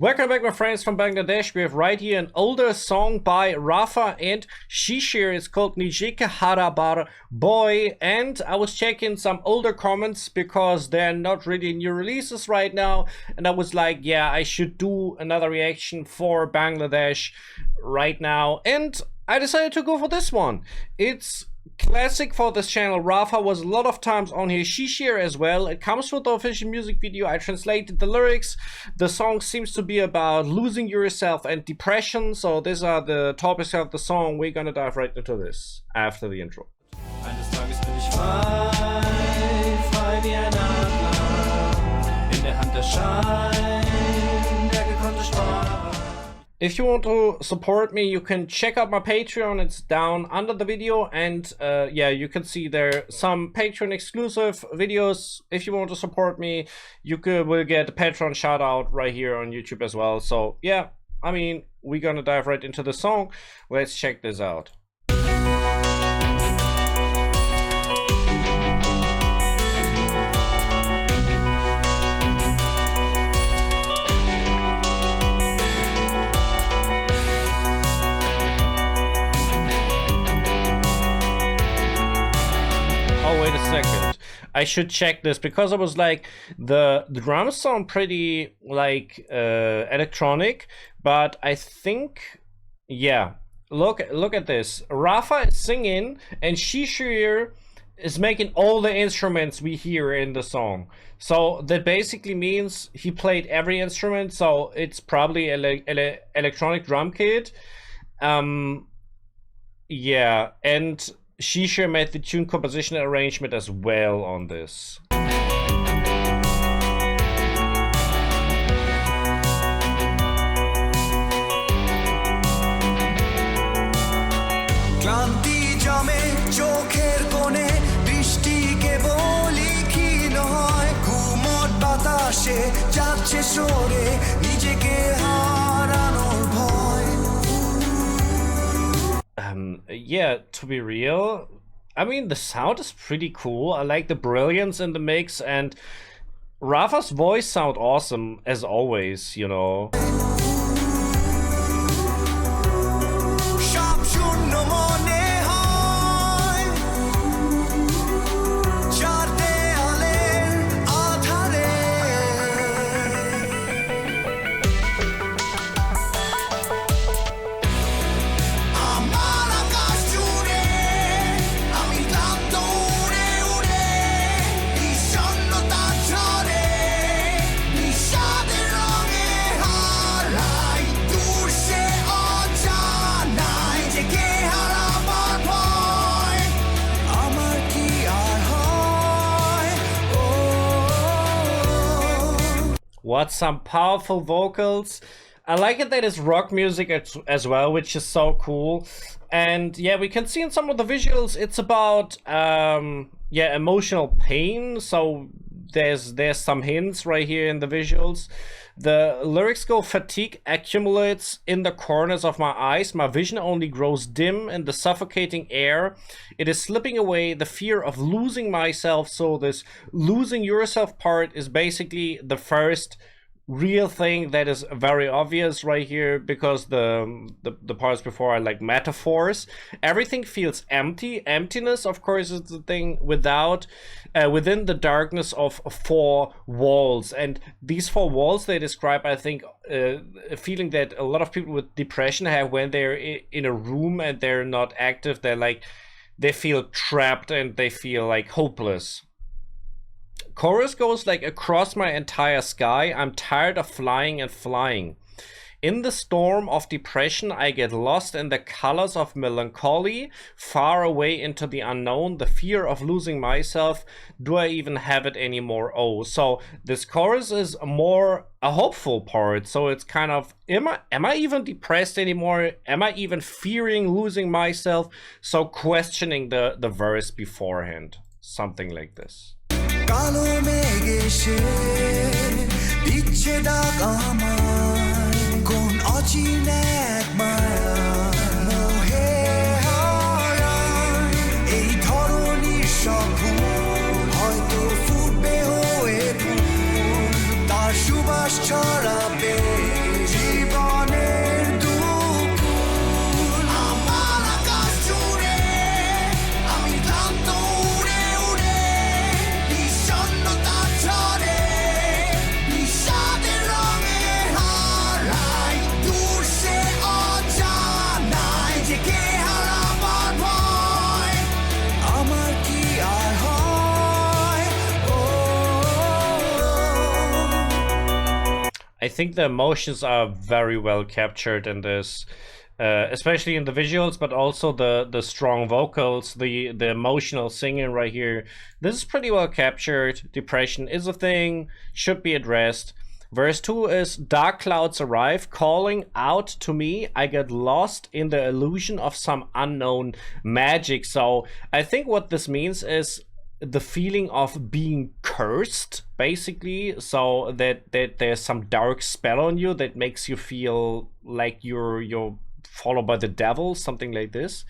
Welcome back, my friends from Bangladesh. We have right here an older song by Rafa and Shishir. It's called Nijeke Harabar Bhoy. And I was checking some older comments because they're not really new releases right now. And I was like, yeah, I should do another reaction for Bangladesh right now. And I decided to go for this one. It's classic for this channel. Rafa was a lot of times on here, Shishir as well. It comes with the official music video. I translated the lyrics. The song seems to be about losing yourself and depression. So these are the topics of the song. We're gonna dive right into this after the intro. Eines Tages bin ich frei, frei wie ein Adler, in der Hand der Schein, der gekonnte Sparer. If you want to support me, you can check out my Patreon. It's down under the video, and yeah, you can see there some Patreon exclusive videos. If you want to support me, you will get a Patreon shout out right here on YouTube as well. So yeah, I mean, we're gonna dive right into the song. Let's check this out. Oh, wait a second. I should check this because I was like, the drums sound pretty like electronic, but I think, yeah, look at this. Rafa is singing and Shishir is making all the instruments we hear in the song. So that basically means he played every instrument. So it's probably electronic drum kit. Yeah, and Shishir made the tune composition arrangement as well on this. ক্লান্তি জমে চোখের কোণে বৃষ্টি কেবল ক্ষীণ হয় ঘুমট বাতাসে যাচ্ছে সরে নিজেকে হারানোর ভয়. Yeah, to be real, I mean, the sound is pretty cool. I like the brilliance in the mix, and Rafa's voice sound awesome as always, you know. What some powerful vocals. I like it that it's rock music as well, which is so cool. And yeah, we can see in some of the visuals it's about yeah, emotional pain. So there's some hints right here in the visuals. The lyrics go, fatigue accumulates in the corners of my eyes. My vision only grows dim in the suffocating air. It is slipping away, the fear of losing myself. So this losing yourself part is basically the first real thing that is very obvious right here, because the parts before are like metaphors. Everything feels empty. Emptiness, of course, is the thing without within the darkness of four walls. And these four walls they describe, I think, a feeling that a lot of people with depression have when they're in a room and they're not active. They're like, they feel trapped and they feel like hopeless. Chorus goes like, across my entire sky, I'm tired of flying and flying. In the storm of depression, I get lost in the colors of melancholy, far away into the unknown, the fear of losing myself. Do I even have it anymore? Oh, so this chorus is more a hopeful part. So it's kind of, am I even depressed anymore? Am I even fearing losing myself? So questioning the verse beforehand, something like this. কালো মেঘে সে দিচ্ছে ডাক আমায় কোন অচিন এক মায়া মোহে হারায় এই ধরনীর সব ফুল হয়তো ফুটবে হয়ে ফুল তার সুবাস ছড়াবে I think the emotions are very well captured in this, especially in the visuals, but also the strong vocals, the emotional singing right here. This is pretty well captured. Depression is a thing, should be addressed. Verse 2 is dark clouds arrive, calling out to me. I get lost in the illusion of some unknown magic. So I think what this means is the feeling of being cursed, basically. So that there's some dark spell on you that makes you feel like you're followed by the devil, something like this.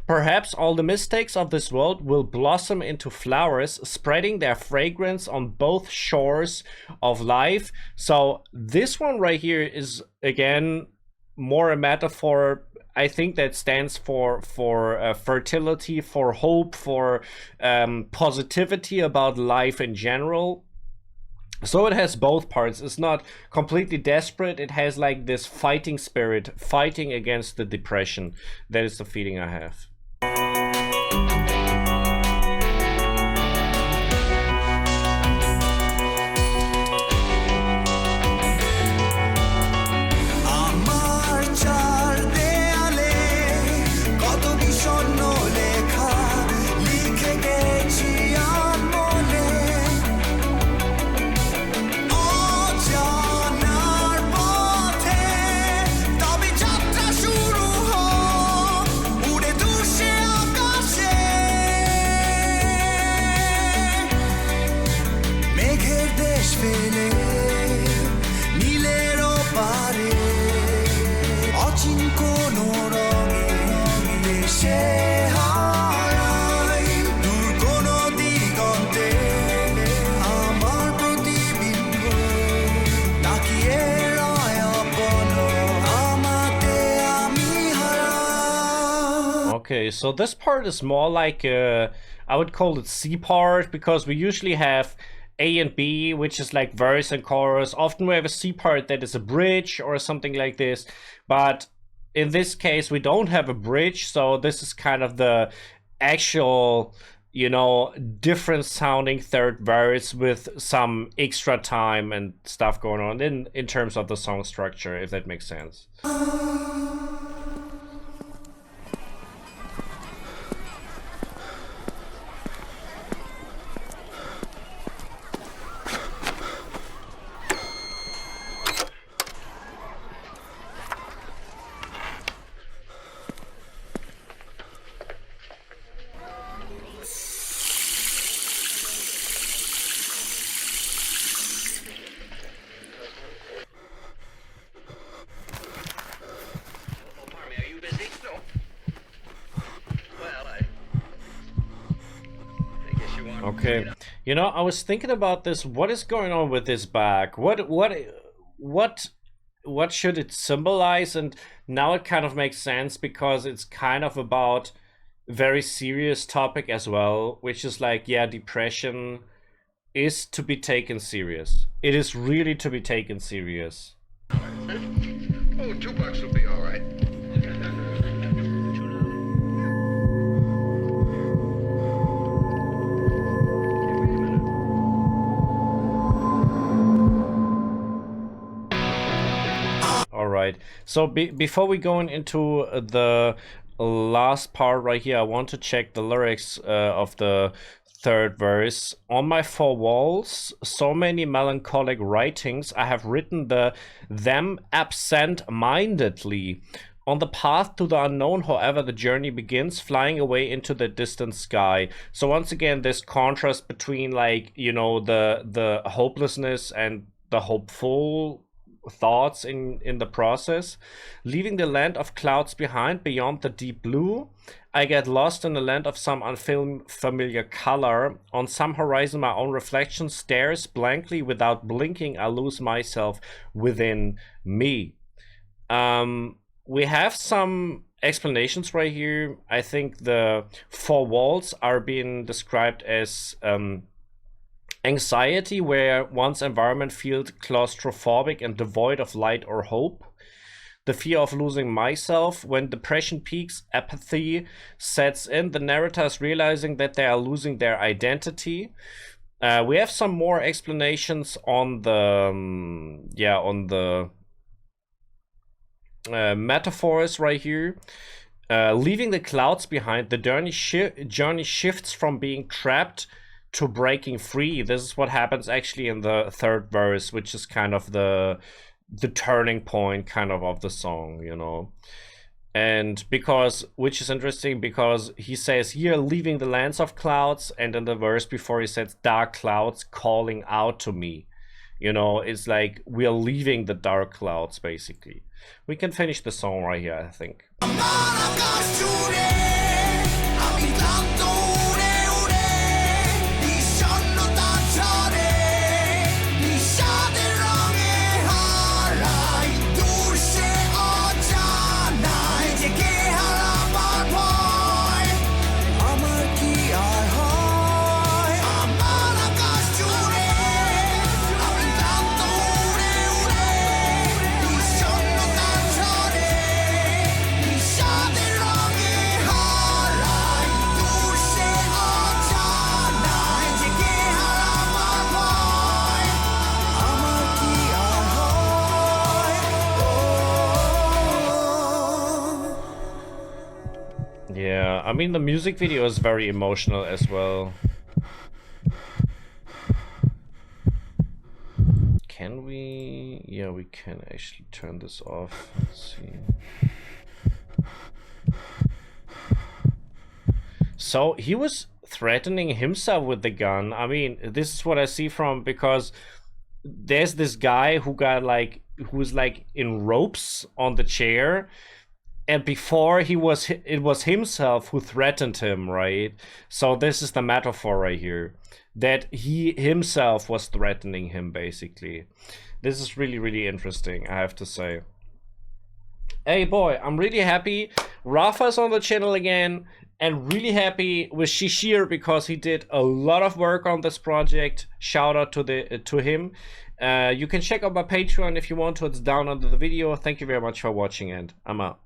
Perhaps all the mistakes of this world will blossom into flowers, spreading their fragrance on both shores of life. So this one right here is again more a metaphor. I think that stands for fertility, for hope, for positivity about life in general. So it has both parts. It's not completely desperate. It has like this fighting spirit, fighting against the depression. That is the feeling I have. Okay, so this part is more like I would call it C part, because we usually have A and B, which is like verse and chorus. Often we have a C part that is a bridge or something like this, but in this case we don't have a bridge, so this is kind of the actual, you know, different sounding third verse with some extra time and stuff going on in terms of the song structure, if that makes sense. Okay, you know, I was thinking about this. What is going on with this bag? What should it symbolize? And now it kind of makes sense, because it's kind of about very serious topic as well, which is like, yeah, depression is to be taken serious. It is really to be taken serious. Oh, $2 will be all right. All right. So before we go into the last part right here, I want to check the lyrics of the third verse. On my four walls, so many melancholic writings, I have written them absent-mindedly. On the path to the unknown, however, the journey begins, flying away into the distant sky. So once again, this contrast between, like, you know, the hopelessness and the hopeful thoughts in the process. Leaving the land of clouds behind, beyond the deep blue, I get lost in a land of some unfamiliar color. On some horizon, my own reflection stares blankly. Without blinking, I lose myself within me. We have some explanations right here. I think the four walls are being described as anxiety, where one's environment feels claustrophobic and devoid of light or hope. The fear of losing myself. When depression peaks, apathy sets in. The narrator is realizing that they are losing their identity. We have some more explanations on the metaphors right here. Leaving the clouds behind, the journey shifts from being trapped to breaking free. This is what happens actually in the third verse, which is kind of the turning point kind of the song, you know. And which is interesting, because he says here, leaving the lands of clouds, and in the verse before he says dark clouds calling out to me. You know, it's like we're leaving the dark clouds, basically. We can finish the song right here, I think. Yeah, I mean, the music video is very emotional as well. Can we? Yeah, we can actually turn this off. Let's see. So he was threatening himself with the gun. I mean, this is what I see from, because there's this guy who's like in ropes on the chair. And before it was himself who threatened him, right? So this is the metaphor right here, that he himself was threatening him, basically. This is really, really interesting, I have to say. Hey boy, I'm really happy Rafa's on the channel again, and really happy with Shishir, because he did a lot of work on this project. Shout out to him. You can check out my Patreon if you want to. It's down under the video. Thank you very much for watching, and I'm out.